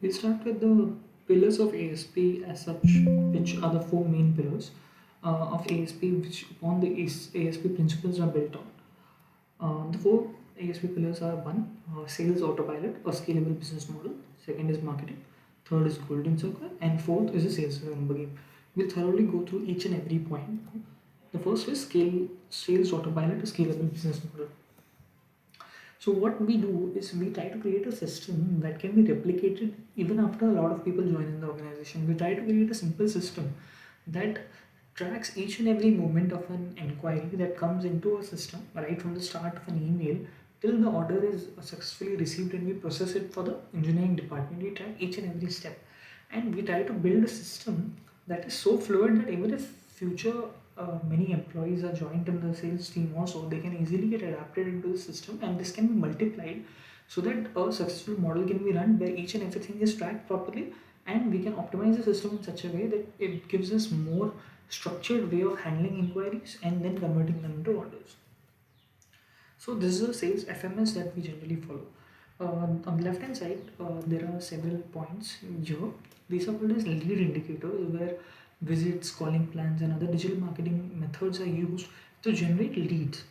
We'll start with the pillars of ASP as such, which are the four main pillars of ASP, which upon the ASP principles are built on. The four ASP pillars are one, sales autopilot, a scalable business model. Second is marketing. Third is golden circle, and fourth is a sales number game. We'll thoroughly go through each and every point. The first is sales autopilot, a scalable business model. So what we do is we try to create a system that can be replicated even after a lot of people join in the organization. We try to create a simple system that tracks each and every moment of an inquiry that comes into a system, right from the start of an email till the order is successfully received and we process it for the engineering department. We track each and every step, and we try to build a system that is so fluid that even if future many employees are joined in the sales team also, they can easily get adapted into the system, and this can be multiplied so that a successful model can be run where each and everything is tracked properly, and we can optimize the system in such a way that it gives us more structured way of handling inquiries and then converting them into orders. So this is a sales FMS that we generally follow. On the left hand side, there are several points here. These are called as lead indicators, where visits, calling plans, and other digital marketing methods are used to generate leads.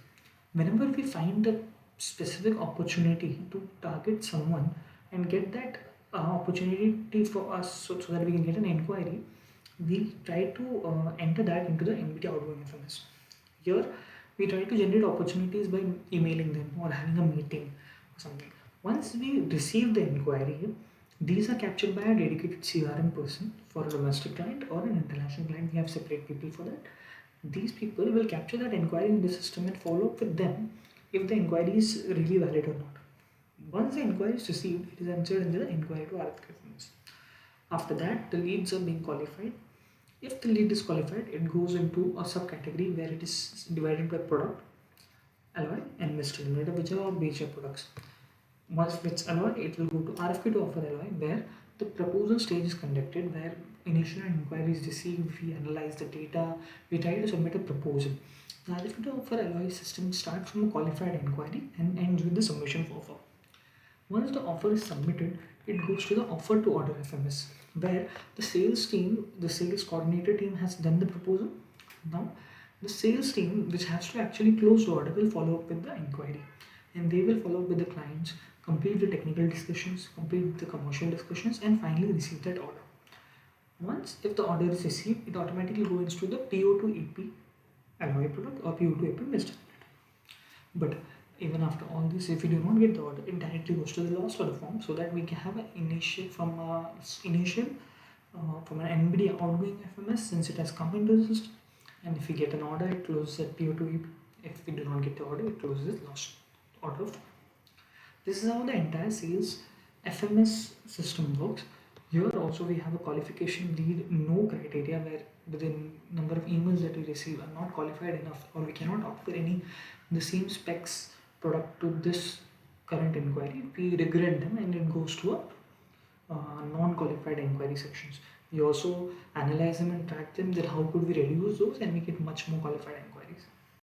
Whenever we find a specific opportunity to target someone and get that opportunity for us, so that we can get an inquiry, we try to enter that into the MBT outgoing FMS. Here, we try to generate opportunities by emailing them or having a meeting or something. Once we receive the inquiry, these are captured by a dedicated CRM person for a domestic client or an international client. We have separate people for that. These people will capture that inquiry in the system and follow up with them if the inquiry is really valid or not. Once the inquiry is received, it is entered into the inquiry to RFQ. After that, the leads are being qualified. If the lead is qualified, it goes into a subcategory where it is divided by product, alloy, and misdemeanor, which are all major products. Once it's alloy, it will go to RFQ to offer alloy, where the proposal stage is conducted, where initial inquiry is received, we analyze the data, we try to submit a proposal. The RFQ to offer alloy system starts from a qualified inquiry and ends with the submission of offer. Once the offer is submitted, it goes to the offer to order FMS, where the sales team, the sales coordinator team has done the proposal. Now, the sales team, which has to actually close the order, will follow up with the inquiry, and they will follow up with the clients, complete the technical discussions, complete the commercial discussions, and finally receive that order. Once, if the order is received, it automatically goes to the PO to AP alloy product or PO to AP misdemeanor. But even after all this, if we do not get the order, it directly goes to the lost order form, so that we can have an initial from an NBD outgoing FMS, since it has come into the system. And if we get an order, it closes at PO to EP. If we do not get the order, it closes at lost order form. This is how the entire sales FMS system works. Here also we have a qualification lead no criteria, where within number of emails that we receive are not qualified enough, or we cannot offer any the same specs product to this current inquiry. We regret them and it goes to a non-qualified inquiry sections. We also analyze them and track them, that how could we reduce those and make it much more qualified inquiry.